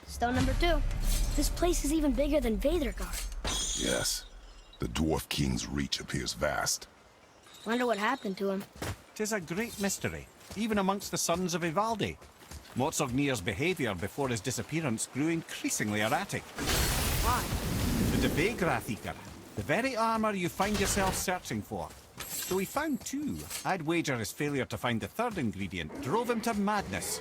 Stone number 2. This place is even bigger than Vadergard. Yes. The Dwarf King's reach appears vast. Wonder what happened to him. 'Tis a great mystery, even amongst the sons of Ivaldi. Mortsognir's behaviour before his disappearance grew increasingly erratic. Why? The Debegrathikar, the very armour you find yourself searching for. Though he found 2, I'd wager his failure to find the 3rd ingredient drove him to madness.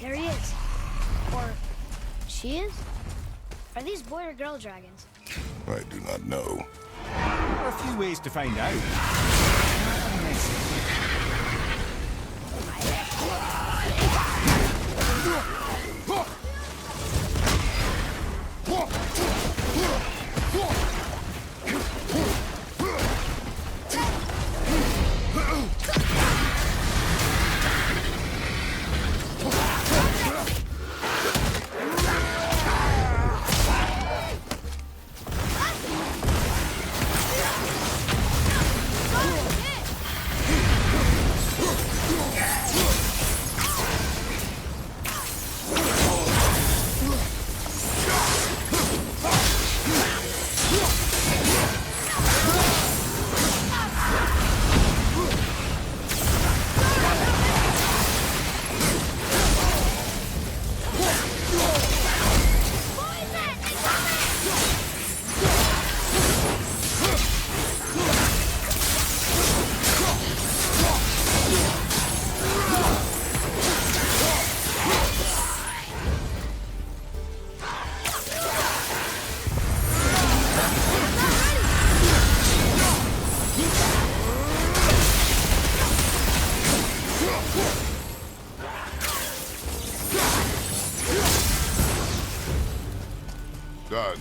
There he is. Or she is? Are these boy or girl dragons? I do not know. There are a few ways to find out. Done.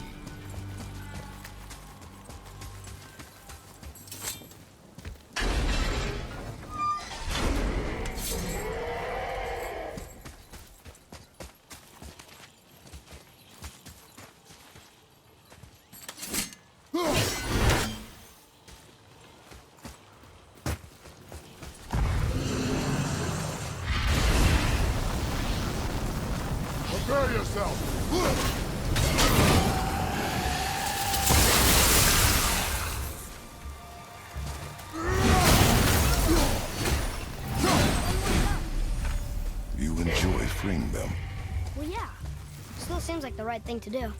Prepare yourself! You enjoy freeing them. Well, yeah. Still seems like the right thing to do.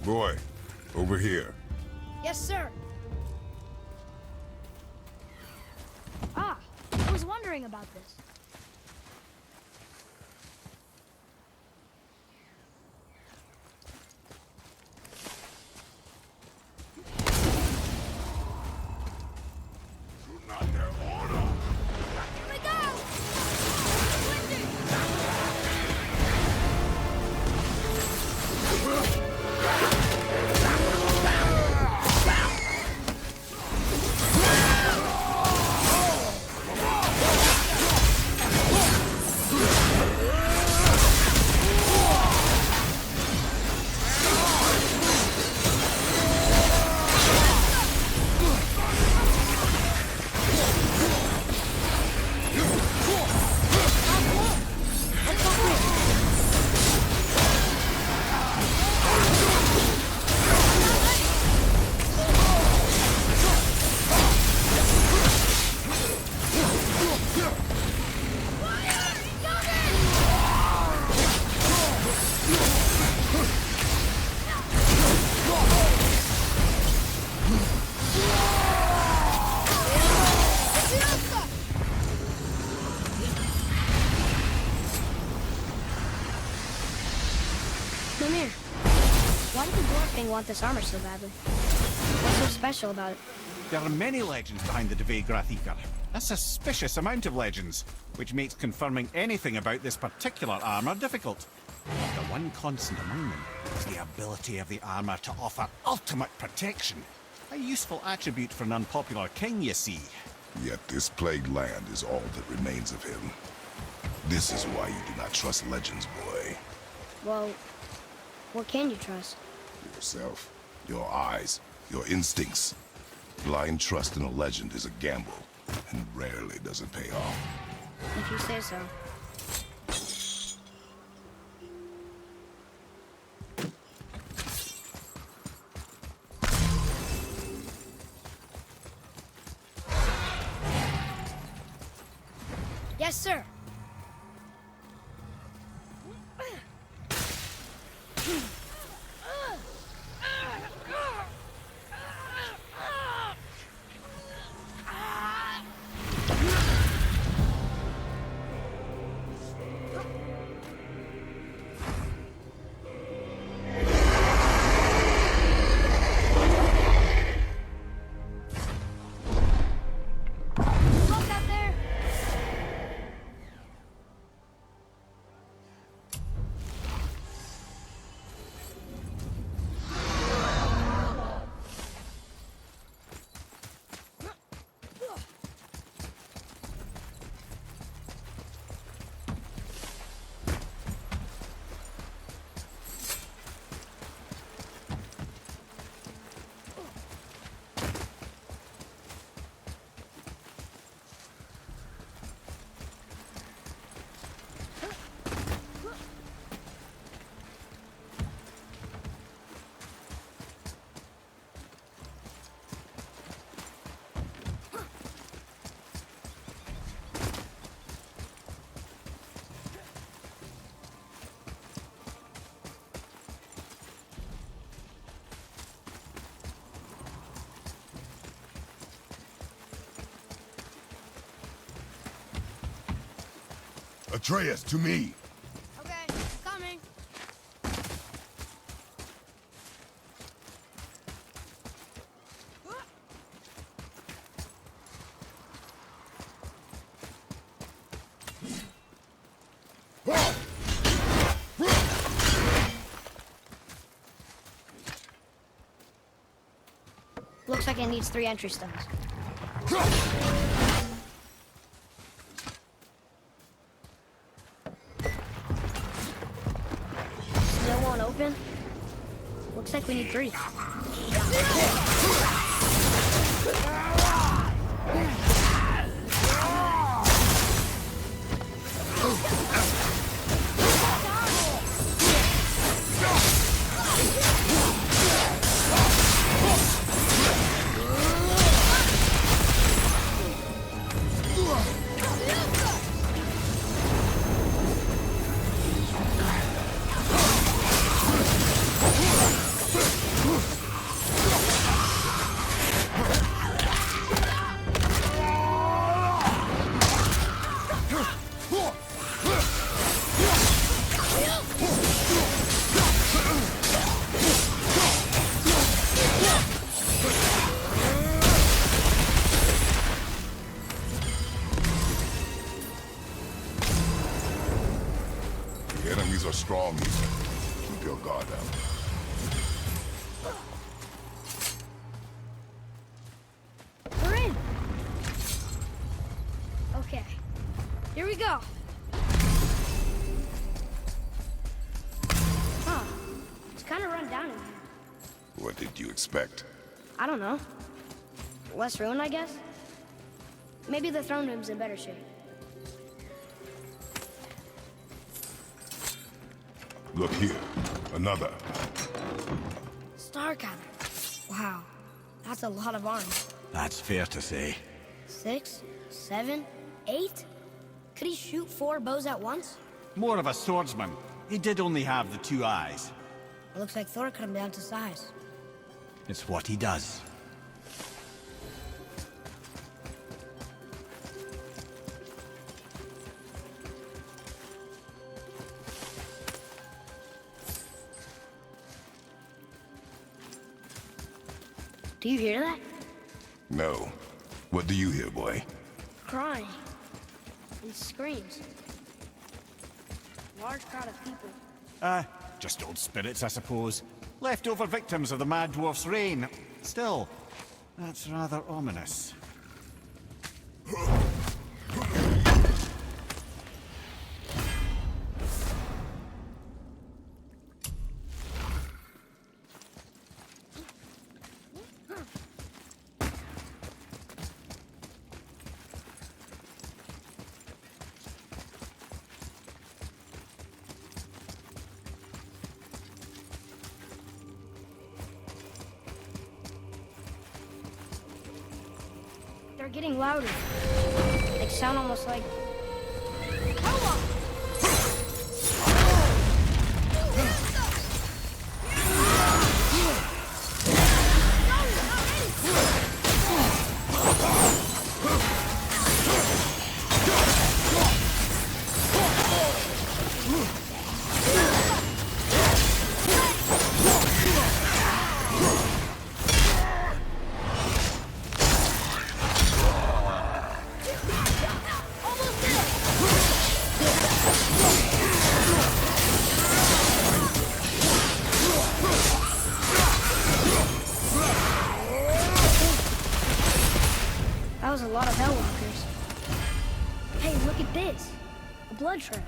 Boy, over here. Yes, sir. Ah, I was wondering about this. Here we go! Mimir, why did the Dwarf King want this armor so badly? What's so special about it? There are many legends behind the Grathikar. A suspicious amount of legends, which makes confirming anything about this particular armor difficult. The one constant among them is the ability of the armor to offer ultimate protection. A useful attribute for an unpopular king, you see. Yet this plagued land is all that remains of him. This is why you do not trust legends, boy. Well, what can you trust? Yourself, your eyes, your instincts. Blind trust in a legend is a gamble, and rarely does it pay off. If you say so. Yes, sir. Look out there. Atreus, to me! Okay, coming. Looks like it needs 3 entry stones. Still won't open? Looks like we need 3. The enemies are strong, Ethan. Keep your guard down. We're in. Okay, here we go. Huh, it's kind of run down in here. What did you expect? I don't know. Less ruined, I guess? Maybe the throne room's in better shape. Look here. Another. Star cannon. Wow, that's a lot of arms. That's fair to say. 6, 7, 8? Could he shoot 4 bows at once? More of a swordsman. He did only have the 2 eyes. It looks like Thor cut him down to size. It's what he does. Do you hear that? No. What do you hear, boy? Crying. And screams. Large crowd of people. Just old spirits, I suppose. Leftover victims of the Mad Dwarf's reign. Still, that's rather ominous. They're getting louder. They sound almost like blood trail.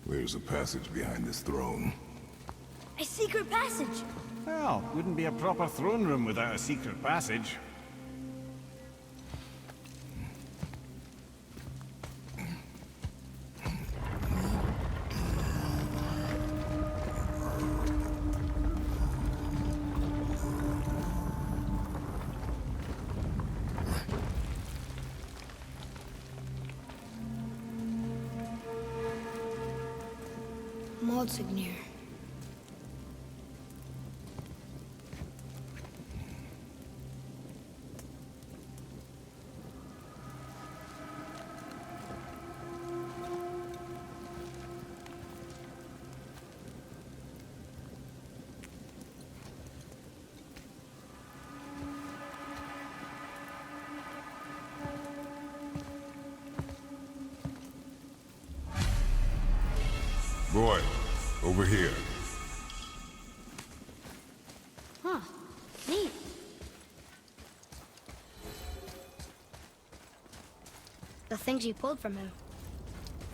There's a passage behind this throne. A secret passage! Well, wouldn't be a proper throne room without a secret passage. Monsignor. Boy, over here. Huh. Neat. The things you pulled from him.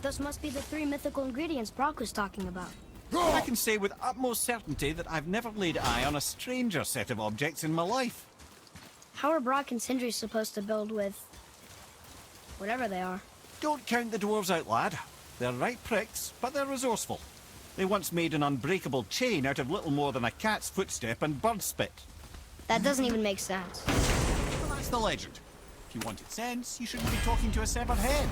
Those must be the 3 mythical ingredients Brock was talking about. I can say with utmost certainty that I've never laid eye on a stranger set of objects in my life. How are Brock and Sindri supposed to build with... whatever they are? Don't count the dwarves out, lad. They're right pricks, but they're resourceful. They once made an unbreakable chain out of little more than a cat's footstep and bird spit. That doesn't even make sense. Well, that's the legend. If you wanted sense, you shouldn't be talking to a severed head.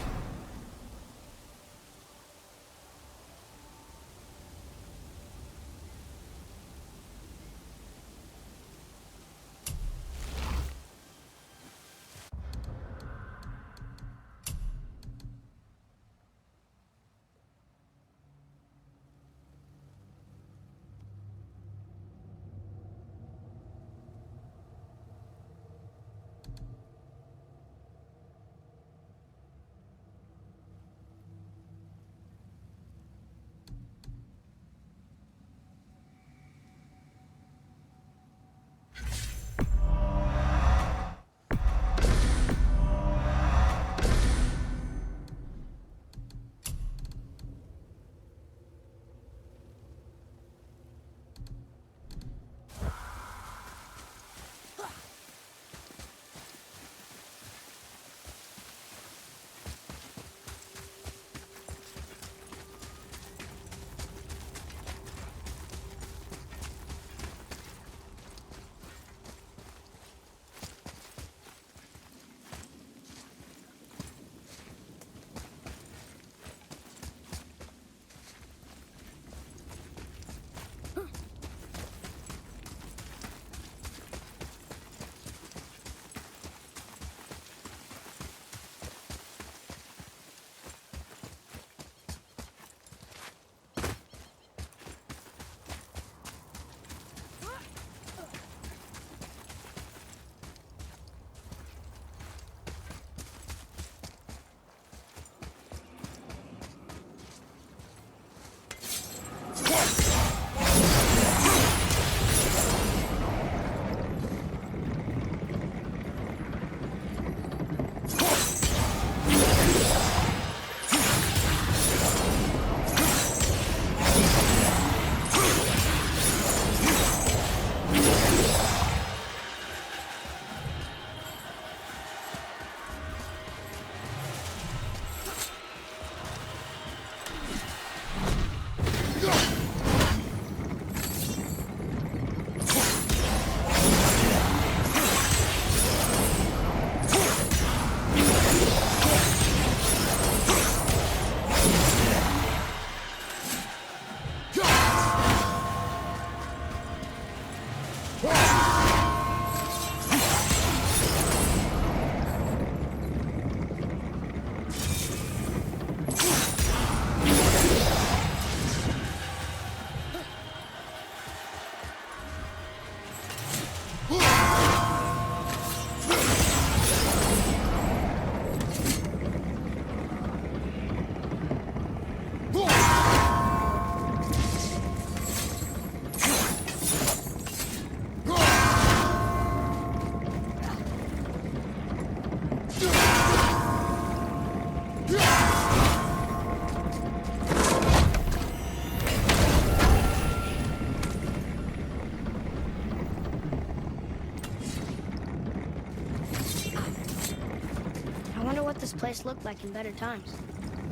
place looked like in better times.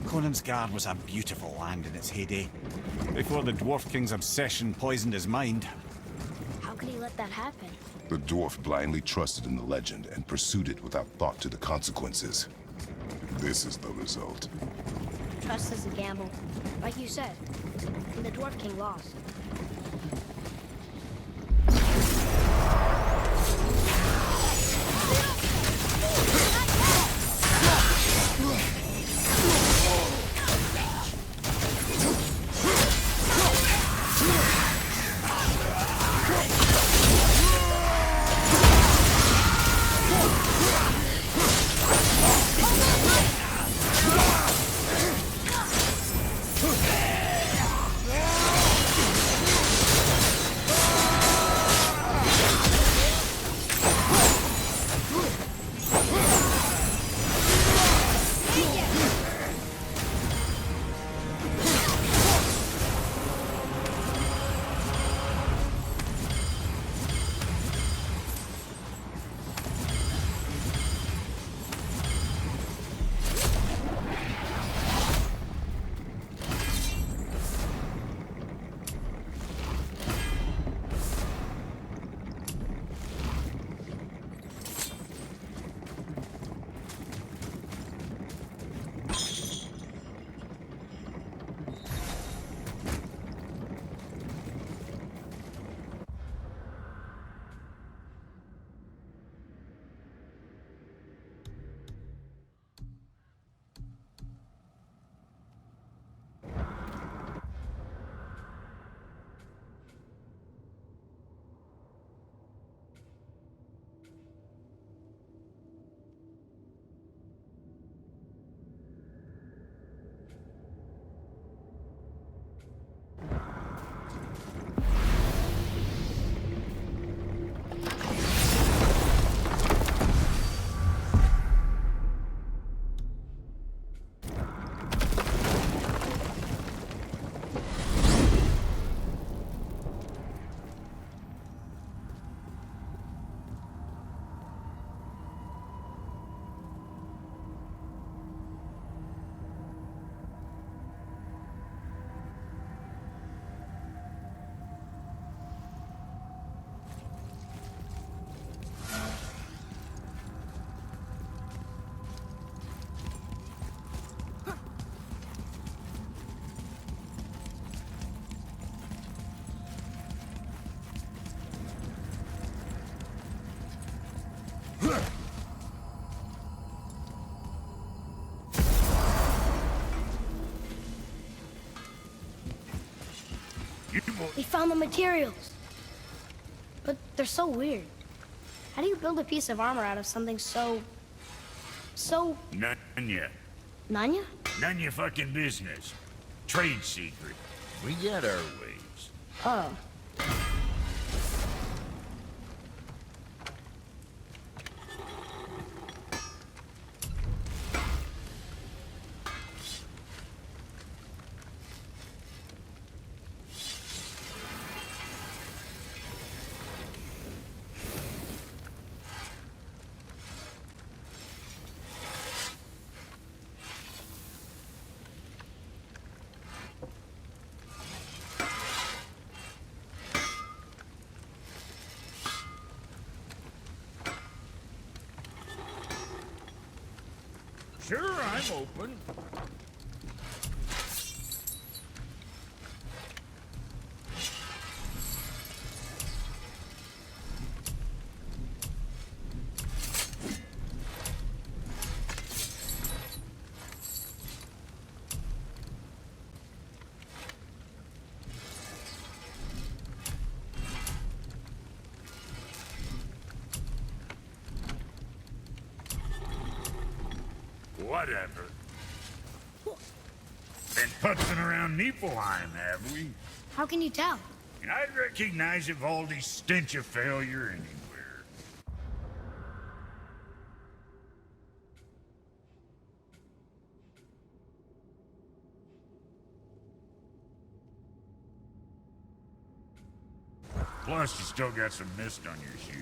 Conan's Guard was a beautiful land in its heyday, before the Dwarf King's obsession poisoned his mind. How could he let that happen? The dwarf blindly trusted in the legend and pursued it without thought to the consequences. This is the result. Trust is a gamble. Like you said. And the Dwarf King lost. We found the materials. But they're so weird. How do you build a piece of armor out of something so... None yet. Nanya? None your fucking business. Trade secret. We got our ways. Oh. Sure, I'm open. Whatever. Been putzing around Niflheim, have we? How can you tell? I'd recognize Ivaldi's stench of failure anywhere. Plus, you still got some mist on your shoes.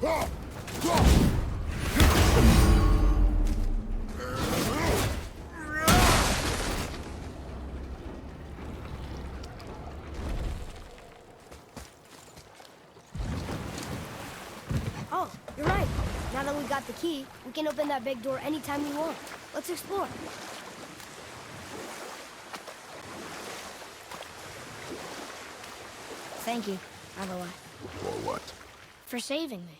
Oh, you're right. Now that we got the key, we can open that big door anytime we want. Let's explore. Thank you, by the way, Or what? for saving me.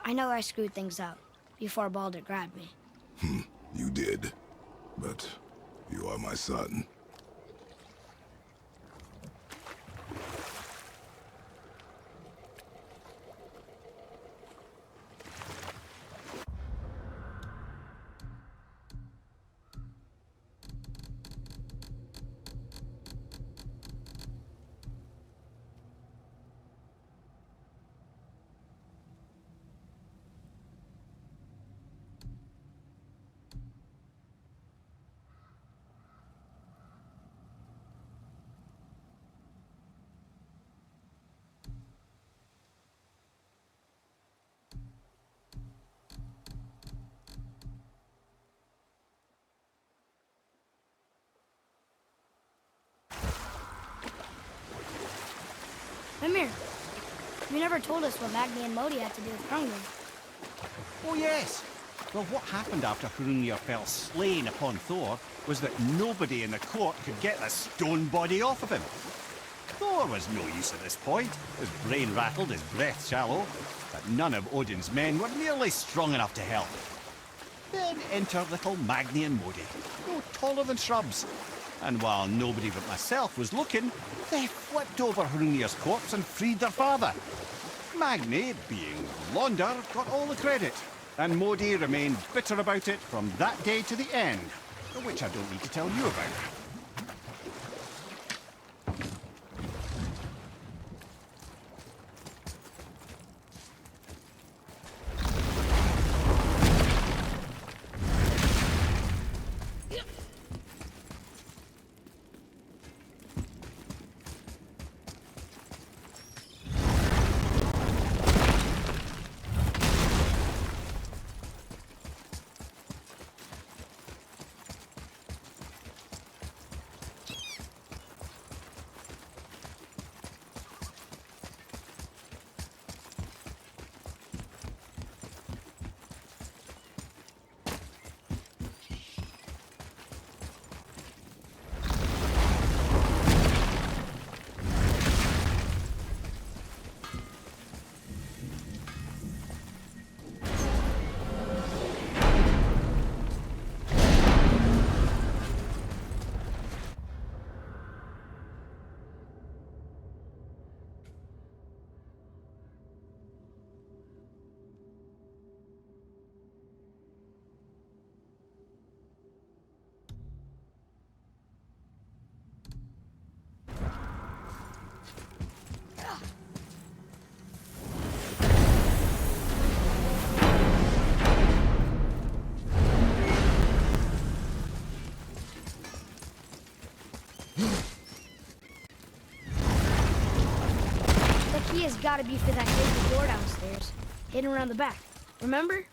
I know I screwed things up before Baldur grabbed me. You did. But you are my son. Mimir, you never told us what Magni and Modi had to do with Hrungnir. Oh, yes. Well, what happened after Hrungnir fell slain upon Thor was that nobody in the court could get the stone body off of him. Thor was no use at this point. His brain rattled, his breath shallow, but none of Odin's men were nearly strong enough to help. Then enter little Magni and Modi, no taller than shrubs. And while nobody but myself was looking, they flipped over Hrungnir's corpse and freed their father. Magni, being Londar, got all the credit, and Modi remained bitter about it from that day to the end, which I don't need to tell you about. Key has got to be for that crazy door downstairs, hidden around the back. Remember?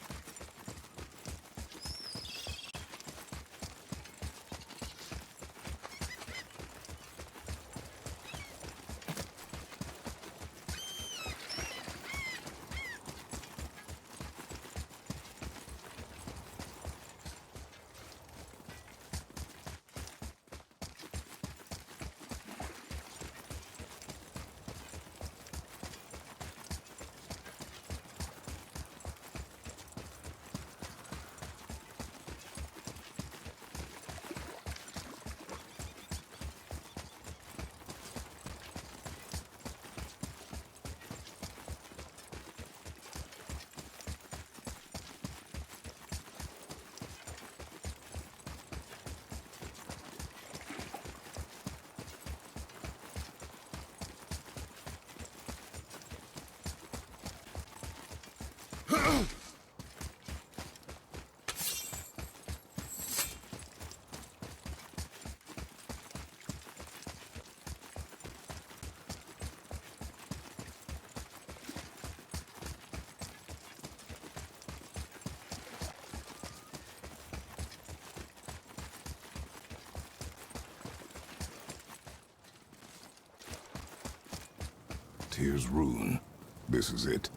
Tyr's rune. This is it.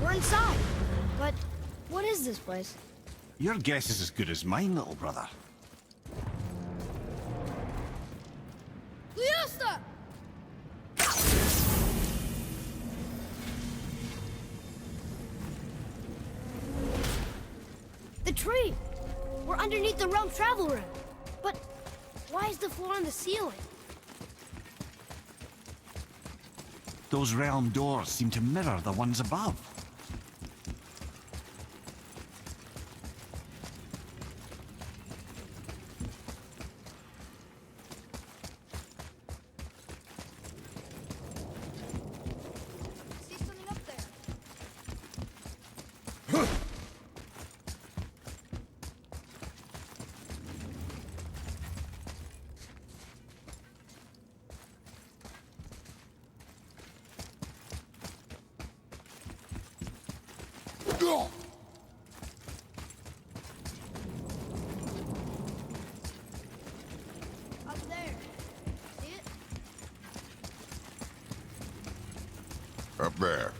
We're inside. But what is this place? Your guess is as good as mine, little brother. Liesta! The tree! We're underneath the realm travel room. But why is the floor on the ceiling? Those realm doors seem to mirror the ones above. See something up there? Up there. See it? Up there.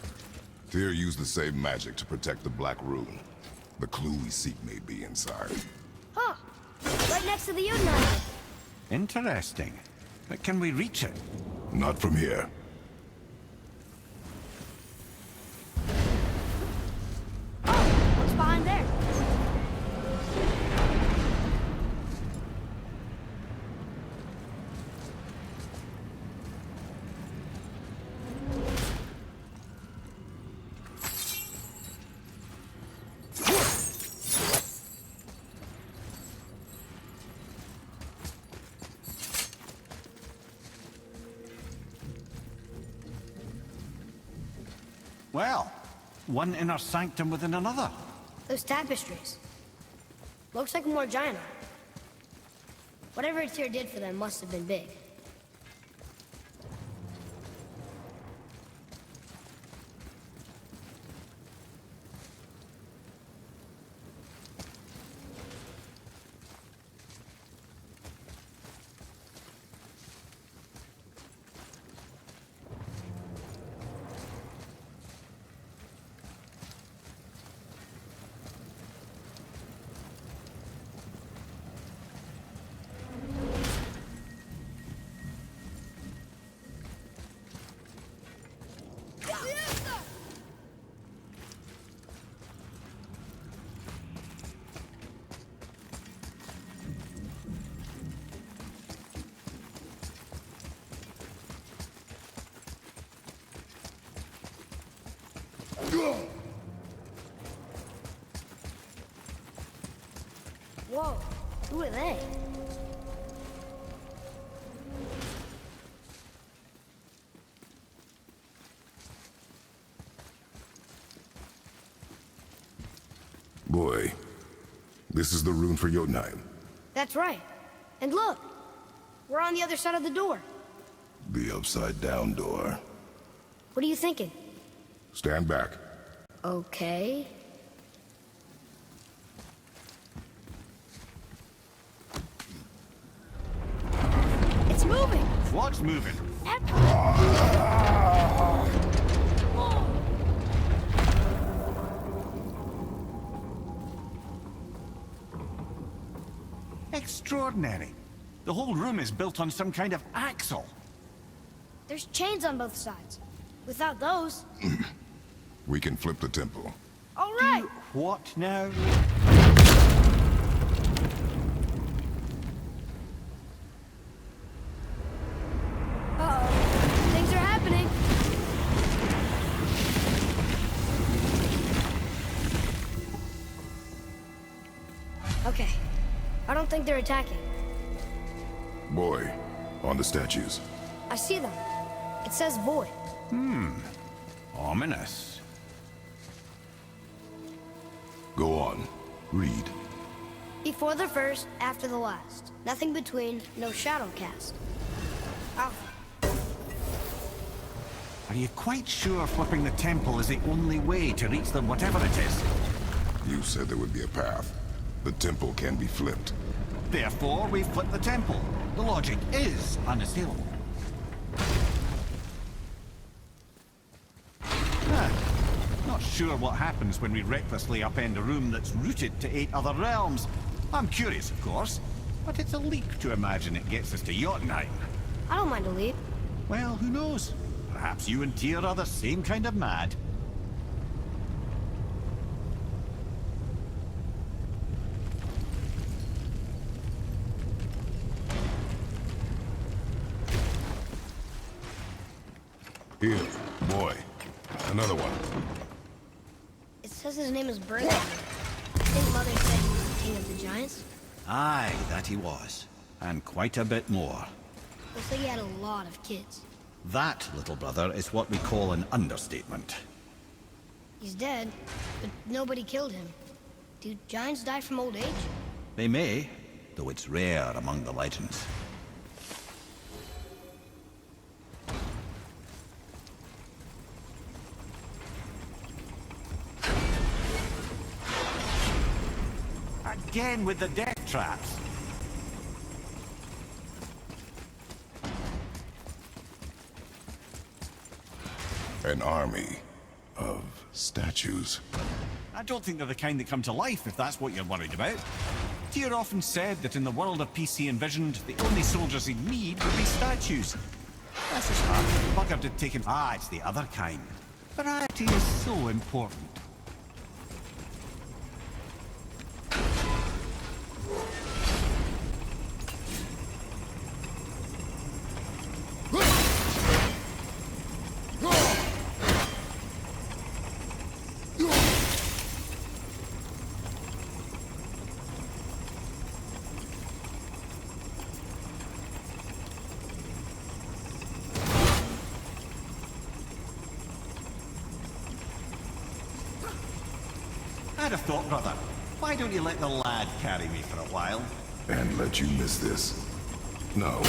Tyr used the same magic to protect the Black Rune. The clue we seek may be inside. Huh. Right next to the Udnine. Interesting. But can we reach it? Not from here. Oh, what's behind there? Well, one inner sanctum within another. Those tapestries. Looks like more giant art. Whatever Tyr did for them must have been big. Whoa, who are they? Boy, this is the rune for Jotunheim. That's right. And look, we're on the other side of the door. The upside-down door. What are you thinking? Stand back. Okay. It's moving! What's moving? Extraordinary. The whole room is built on some kind of axle. There's chains on both sides. Without those... We can flip the temple. All right! What now? Uh-oh. Things are happening. Okay. I don't think they're attacking. Boy, on the statues. I see them. It says void. Ominous. Go on. Read. Before the first, after the last. Nothing between, no shadow cast. Alpha. Are you quite sure flipping the temple is the only way to reach them, whatever it is? You said there would be a path. The temple can be flipped. Therefore, we flip the temple. The logic is unassailable. Not sure what happens when we recklessly upend a room that's rooted to 8 other realms. I'm curious, of course, but it's a leap to imagine it gets us to Jotunheim. I don't mind a leap. Well, who knows? Perhaps you and Tyr are the same kind of mad. Here, boy. Another one. It says his name is Bird. I think Mother said he was the king of the giants. Aye, that he was. And quite a bit more. Looks like he had a lot of kids. That, little brother, is what we call an understatement. He's dead, but nobody killed him. Do giants die from old age? They may, though it's rare among the legends. Again with the death traps. An army of statues. I don't think they're the kind that come to life, if that's what you're worried about. Tyr often said that in the world of peace he envisioned, the only soldiers he'd need would be statues. That's his heart. Bugger did take him. Ah, it's the other kind. Variety is so important. I'd have thought, brother, why don't you let the lad carry me for a while? And let you miss this? No.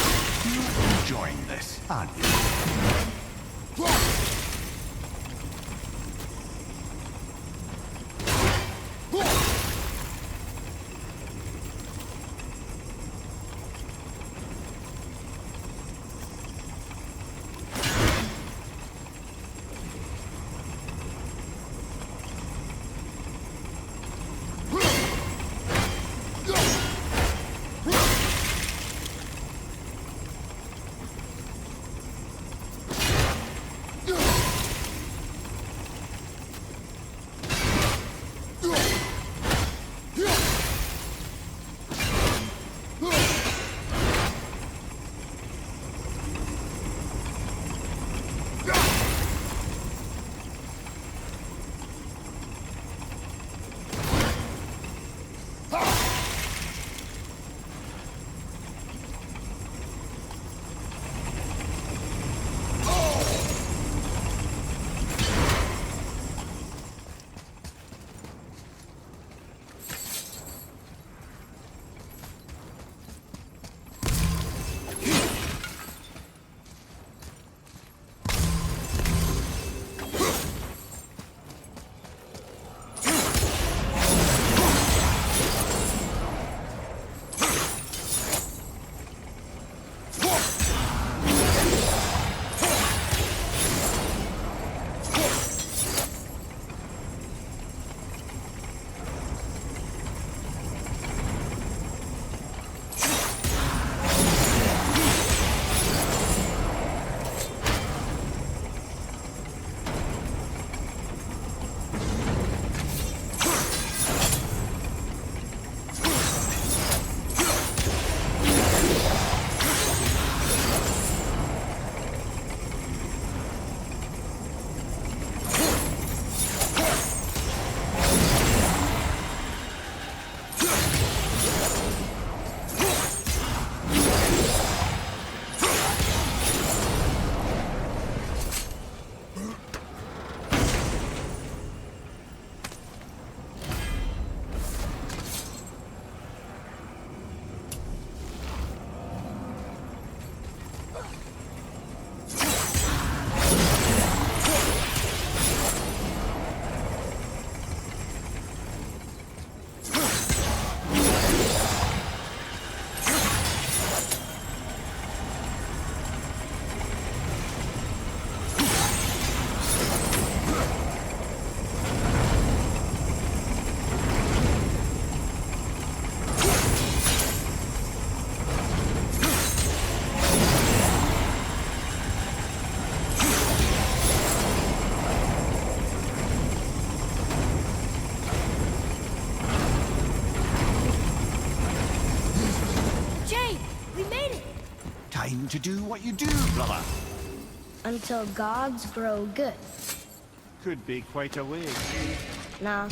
You're enjoying this, aren't you? time to do what you do, brother. Until gods grow good. Could be quite a wait. Nah,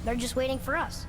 they're just waiting for us.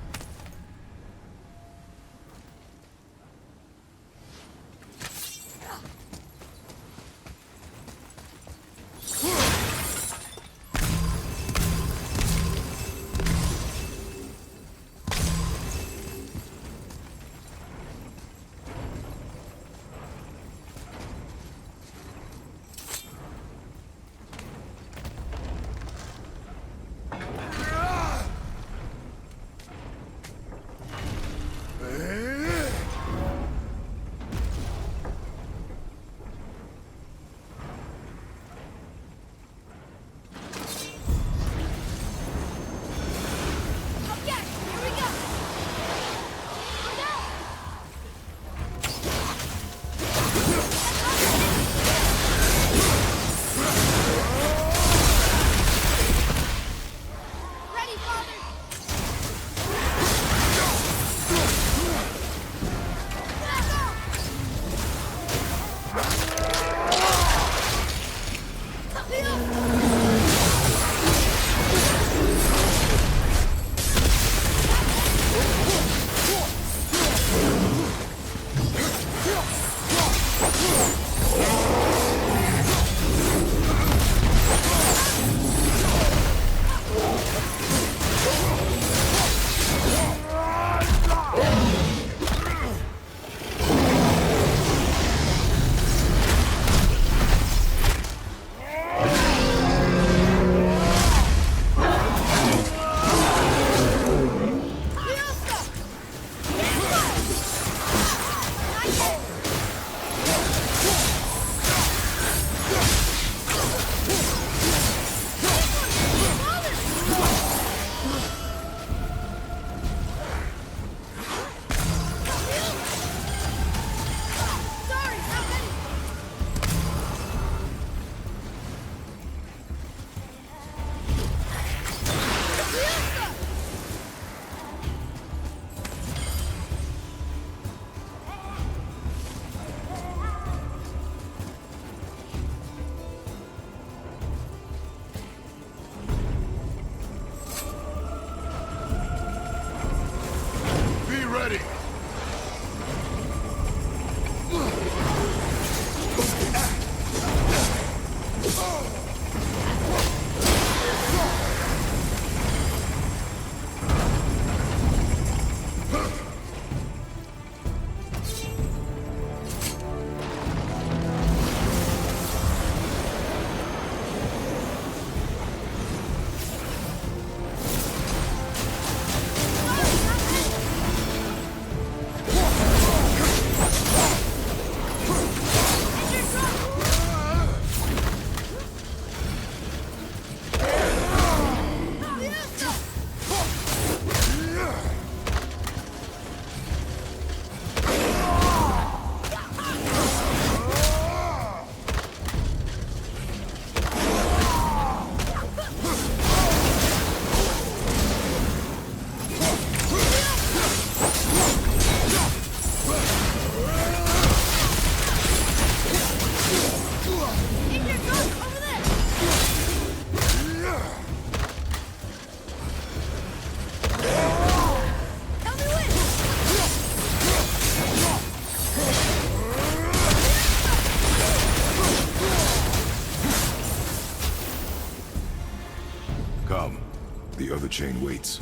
The other chain waits.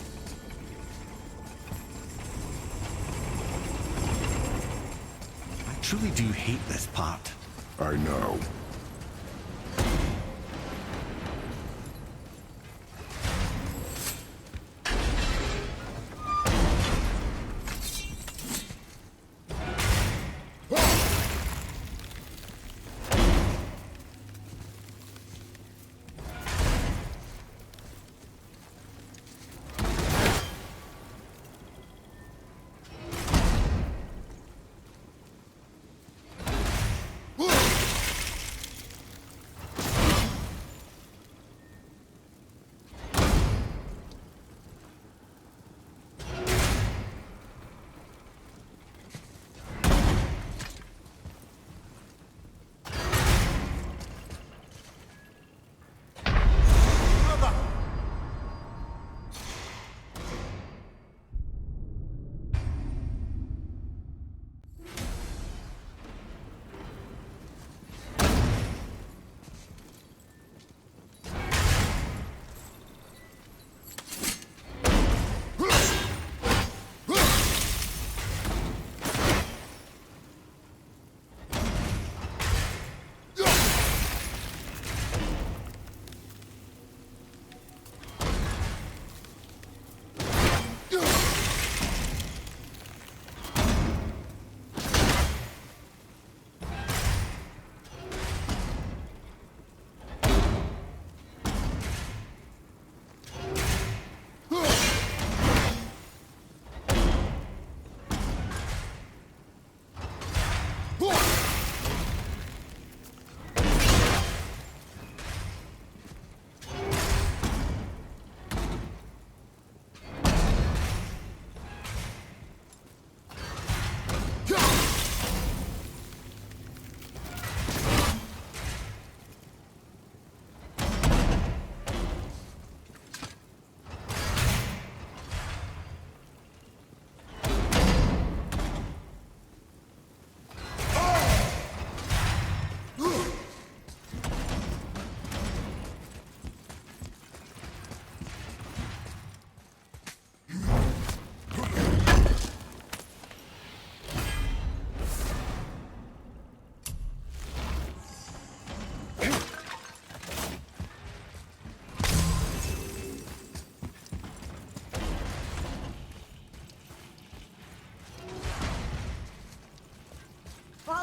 I truly do hate this part. I know.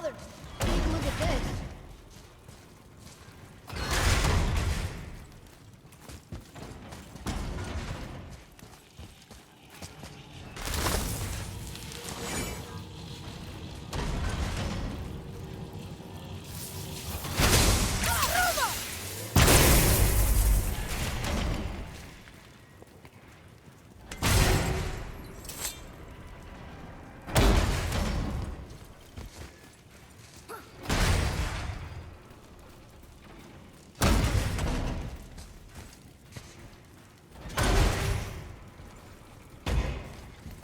bothered. Take a look at this.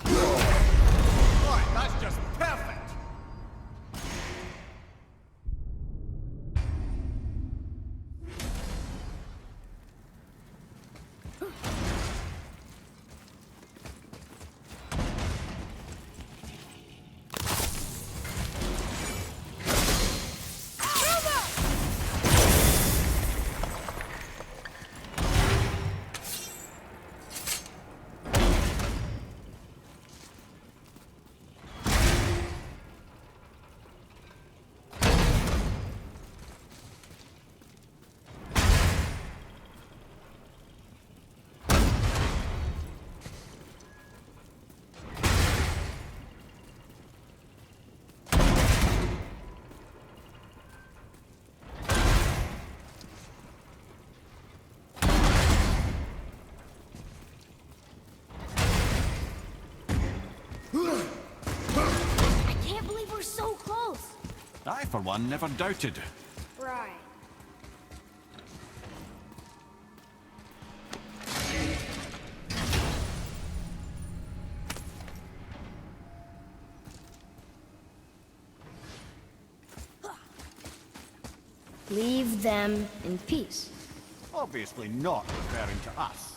Boy, that's just perfect! I can't believe we're so close. I, for one, never doubted. Right. Leave them in peace. Obviously not referring to us.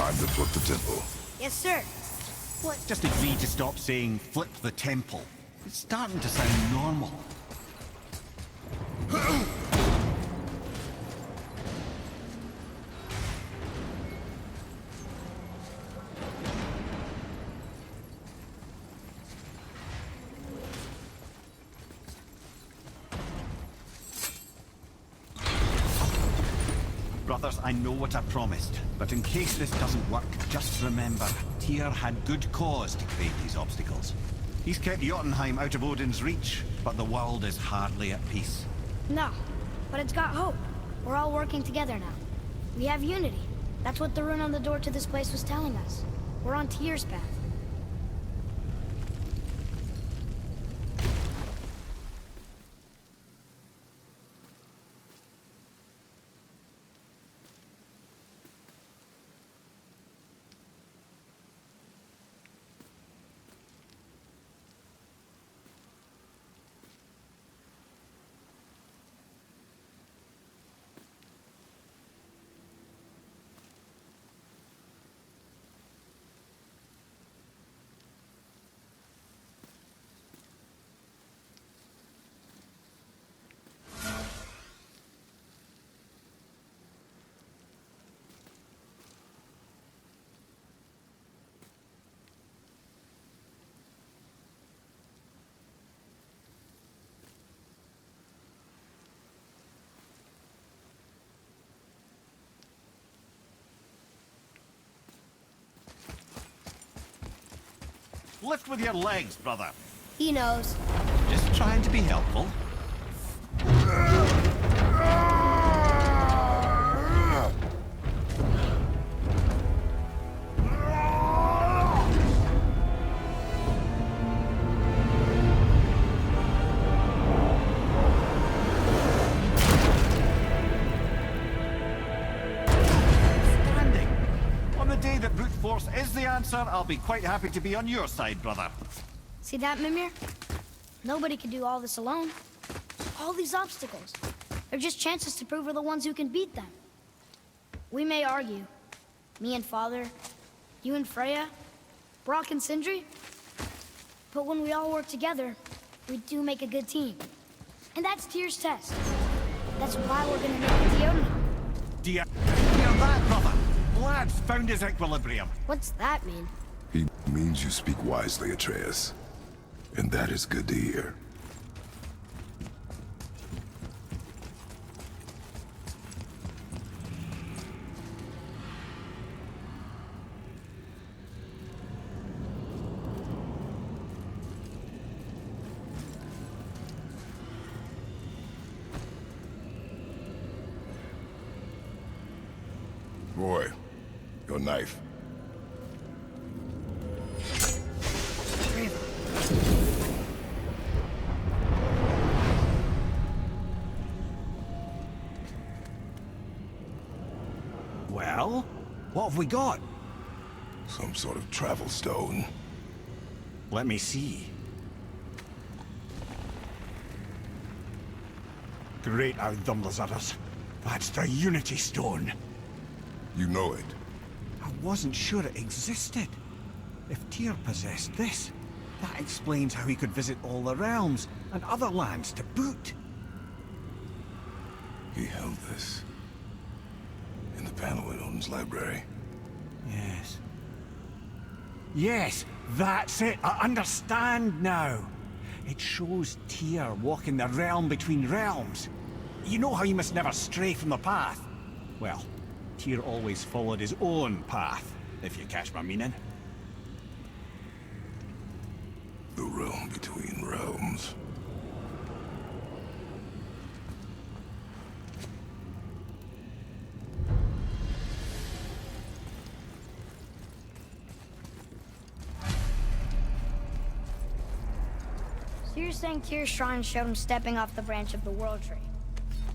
Time to flip the temple. Yes, sir. What? Just agree to stop saying flip the temple. It's starting to sound normal. Brothers, I know what I promised, but in case this doesn't work, just remember, Tyr had good cause to create these obstacles. He's kept Jotunheim out of Odin's reach, but the world is hardly at peace. No, but it's got hope. We're all working together now. We have unity. That's what the rune on the door to this place was telling us. We're on Tyr's path. Lift with your legs, brother. He knows. Just trying to be helpful. Standing. On the day that brute force is the answer, I'll be quite happy to be on your side, brother. See that, Mimir? Nobody can do all this alone. All these obstacles. They're just chances to prove we're the ones who can beat them. We may argue. Me and Father, you and Freya, Brock and Sindri. But when we all work together, we do make a good team. And that's Tyr's test. That's why we're gonna make it to Jotunheim. Do you hear that, brother? Lad's found his equilibrium. What's that mean? He means you speak wisely, Atreus. And that is good to hear. Boy, your knife. Well, what have we got? Some sort of travel stone. Let me see. Great how thumblers others. That's the Unity Stone. You know it. I wasn't sure it existed. If Tyr possessed this, that explains how he could visit all the realms and other lands to boot. He held this in the panel in Odin's library. Yes. Yes, that's it. I understand now. It shows Tyr walking the realm between realms. You know how you must never stray from the path? Well, Tyr always followed his own path, if you catch my meaning. The realm between realms. So you're saying Tyr's shrine showed him stepping off the branch of the World Tree.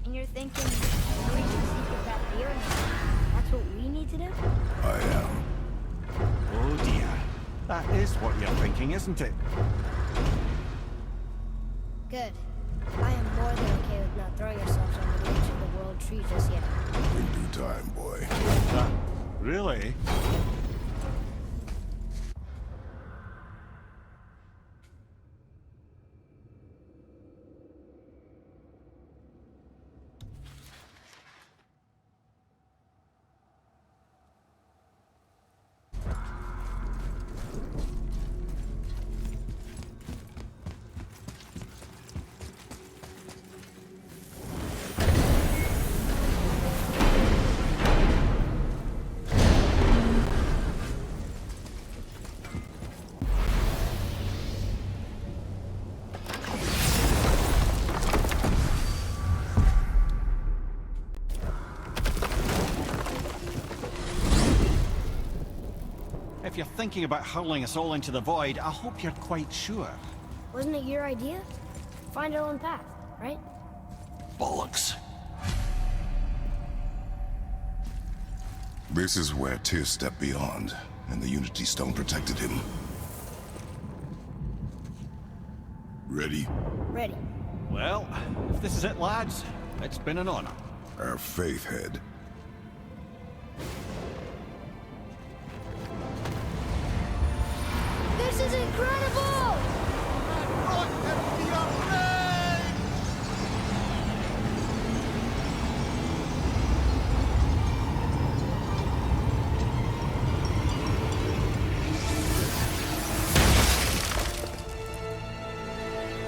And you're thinking, we should seek it back here? That's what we need to do? I am. Oh dear. That is what you're thinking, isn't it? Good. I am more than okay with not throwing ourselves on the branch of the World Tree just yet. In due time, boy. Really? If you're thinking about hurling us all into the void, I hope you're quite sure. Wasn't it your idea? Find our own path, right? Bollocks. This is where Tyr stepped beyond, and the Unity Stone protected him. Ready? Ready. Well, if this is it, lads, it's been an honor. Our faith head. This is incredible!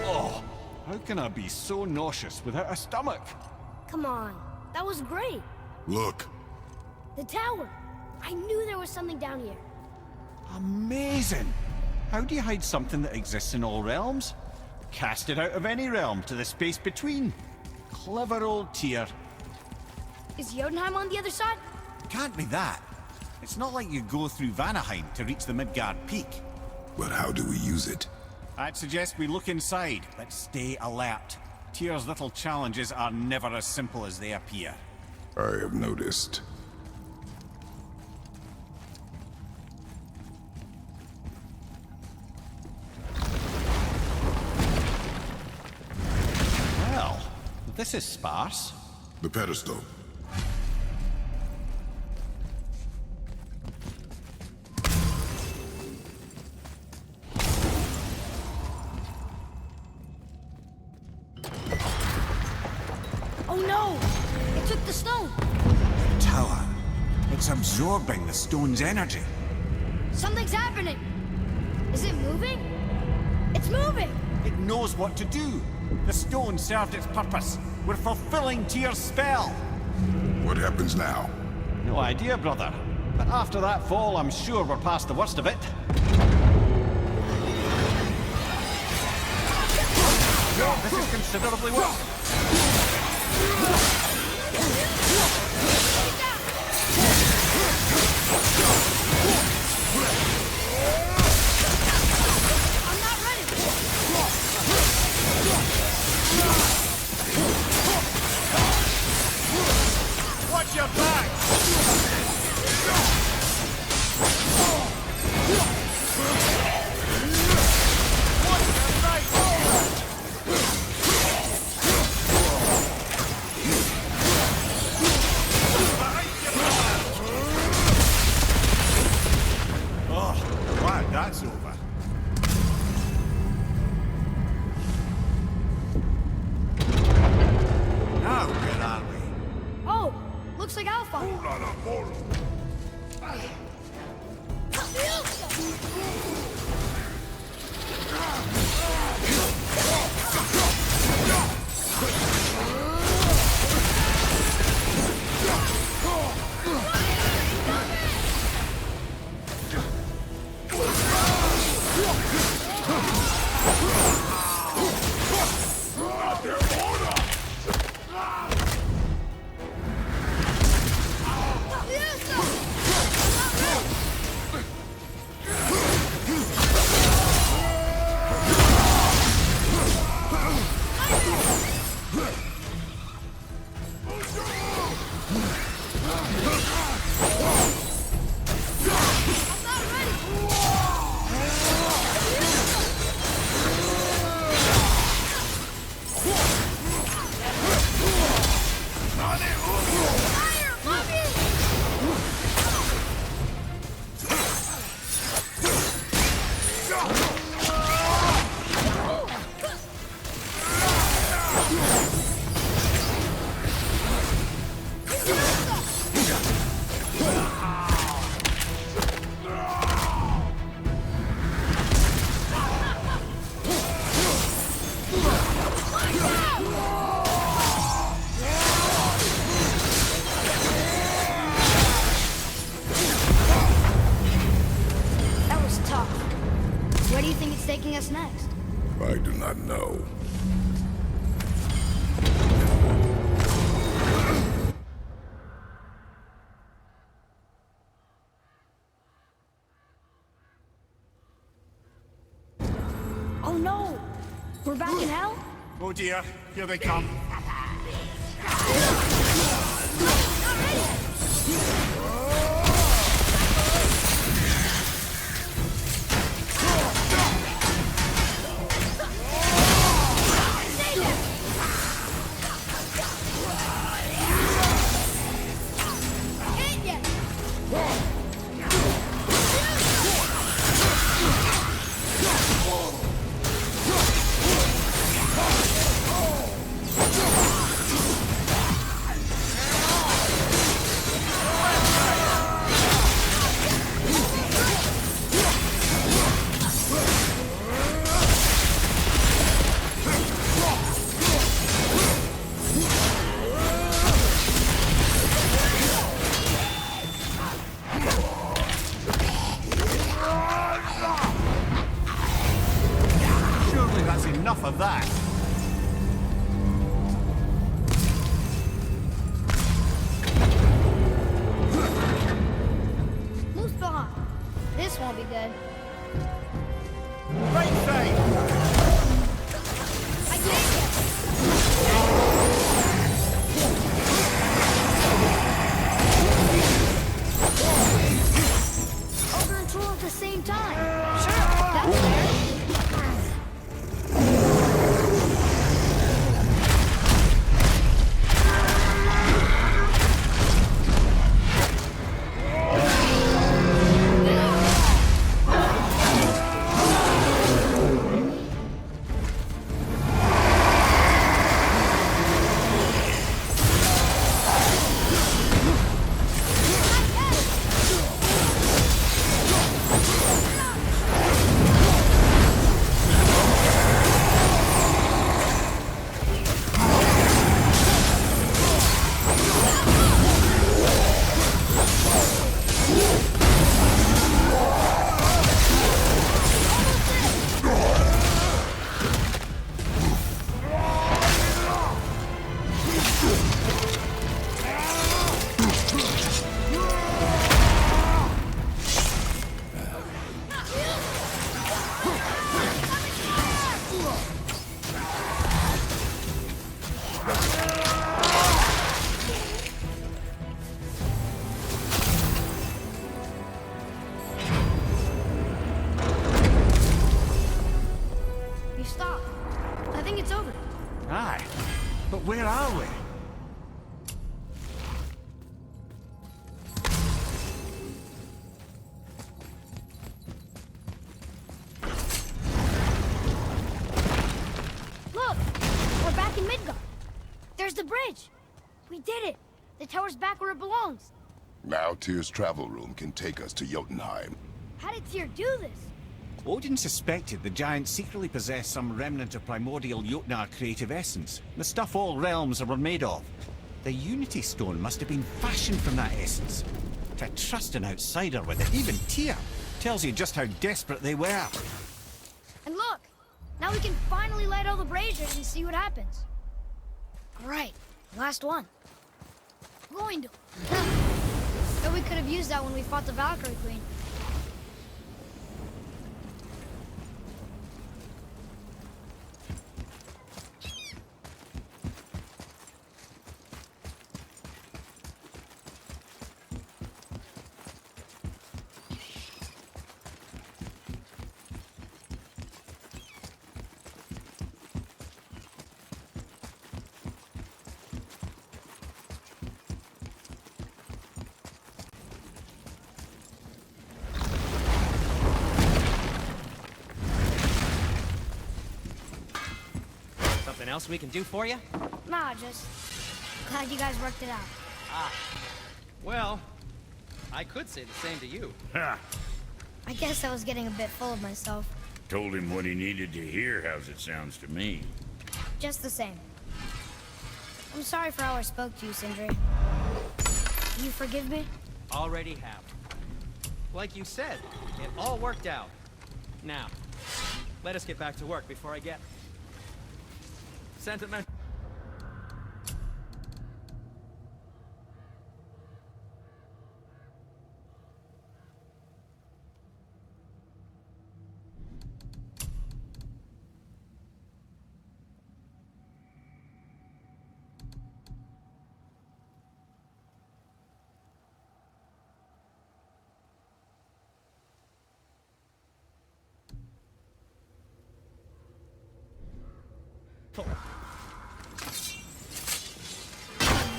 Oh, how can I be so nauseous without a stomach? Come on, that was great. Look. The tower. I knew there was something down here. Amazing! How do you hide something that exists in all realms? Cast it out of any realm to the space between. Clever old Tyr. Is Jotunheim on the other side? Can't be that. It's not like you go through Vanaheim to reach the Midgard Peak. But how do we use it? I'd suggest we look inside, but stay alert. Tyr's little challenges are never as simple as they appear. I have noticed. Well, this is sparse. The pedestal. Oh no! It took the stone! Tower. It's absorbing the stone's energy. Something's happening! Is it moving? It's moving! It knows what to do. The stone served its purpose. We're fulfilling Tyr's spell. What happens now? No idea, brother. But after that fall, I'm sure we're past the worst of it. This is considerably worse. I'm not ready! Watch your back! Oh, glad that's over. Now, where are we? Oh! Looks like Alpha! That was tough. Where do you think it's taking us next? I do not know. Oh no! We're back in hell? Oh dear, here they come. Surely that's enough of that. Moose behind. This won't be good. Right side. I can't get. Ogre and troll at the same time. Sure, that's fair. You stopped. I think it's over. Aye. But where are we? Look! We're back in Midgard. There's the bridge. We did it. The tower's back where it belongs. Now Tyr's travel room can take us to Jotunheim. How did Tyr do this? Odin suspected the giants secretly possessed some remnant of primordial Jotnar creative essence, the stuff all realms were made of. The Unity Stone must have been fashioned from that essence. To trust an outsider with it, even Tyr, tells you just how desperate they were. And look! Now we can finally light all the braziers and see what happens. Right. Last one. Going to. But we could have used that when we fought the Valkyrie Queen. else we can do for you? Nah, just glad you guys worked it out. Well, I could say the same to you. Ha! I guess I was getting a bit full of myself. Told him what he needed to hear, how's it sounds to me. Just the same. I'm sorry for how I spoke to you, Sindri. You forgive me? Already have. Like you said, it all worked out. Now, let us get back to work before I get sentimental.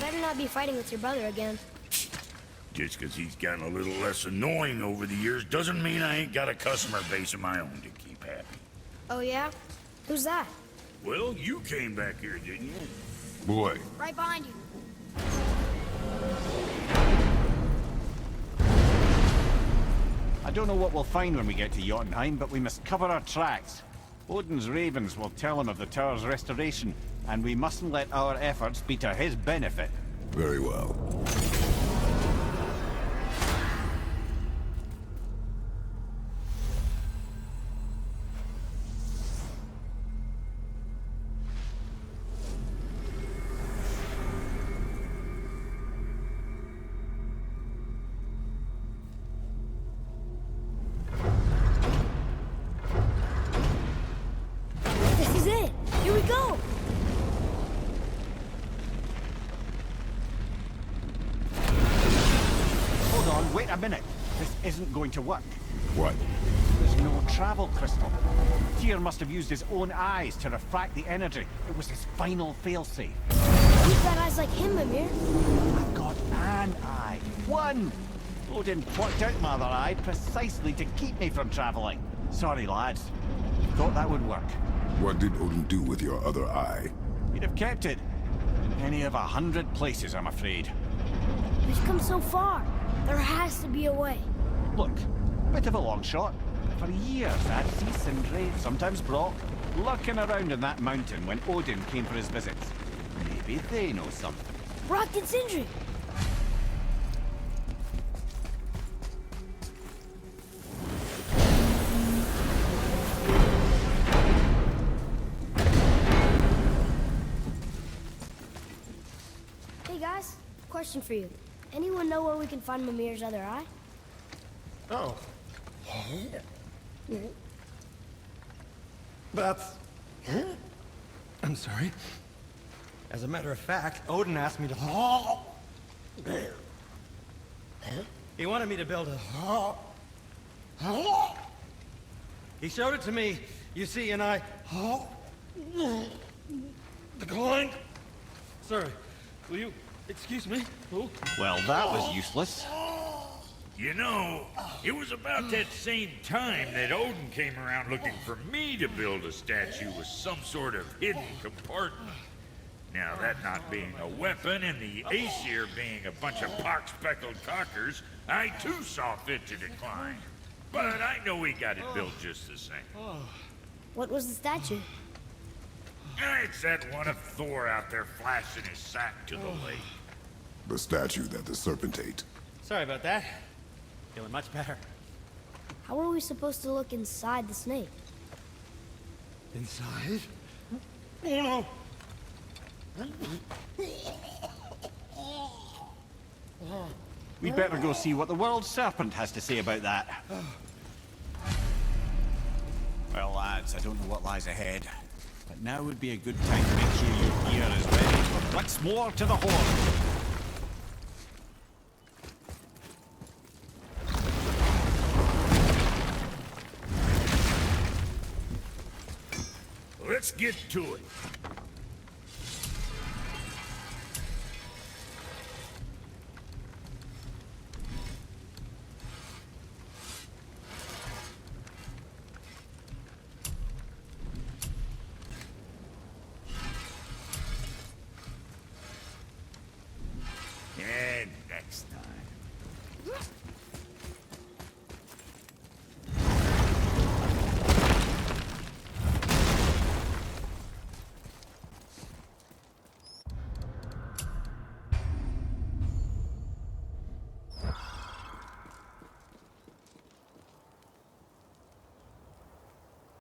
Better not be fighting with your brother again. Just 'cause he's gotten a little less annoying over the years doesn't mean I ain't got a customer base of my own to keep happy. Oh yeah? Who's that? Well, you came back here, didn't you? Boy, Right behind you. I don't know what we'll find when we get to Jotunheim, but we must cover our tracks. Odin's ravens will tell him of the tower's restoration, and we mustn't let our efforts be to his benefit. very well. This is it. Here we go. Hold on, wait a minute. This isn't going to work. What? There's no travel crystal. Tyr must have used his own eyes to refract the energy. It was his final failsafe. You've got eyes like him, Mimir. I've got an eye. One! Odin plucked out my other eye precisely to keep me from traveling. Sorry, lads. Thought that would work. What did Odin do with your other eye? He'd have kept it. In any of 100 places, I'm afraid. We've come so far. There has to be a way. Look, bit of a long shot. For years, I'd see Sindri, sometimes Brock, lurking around in that mountain when Odin came for his visits. Maybe they know something. Brock and Sindri. Hey guys, question for you. Anyone know where we can find Mimir's other eye? Oh. That's... I'm sorry. As a matter of fact, Odin asked me to... He wanted me to build a... He showed it to me, you see, and I... Declined. Sorry. Will you excuse me? Oh. Well, that was useless. You know, it was about that same time that Odin came around looking for me to build a statue with some sort of hidden compartment. Now, that not being a weapon and the Aesir being a bunch of pox-speckled cockers, I too saw fit to decline. But I know we got it built just the same. What was the statue? It's that one of Thor out there flashing his sack to the lake. The statue that the serpent ate. Sorry about that. Feeling much better. How are we supposed to look inside the snake? Inside? Oh no! We'd better go see what the world serpent has to say about that. Well, lads, I don't know what lies ahead, but now would be a good time to make sure your gear is ready for once more to the horn. Let's get to it.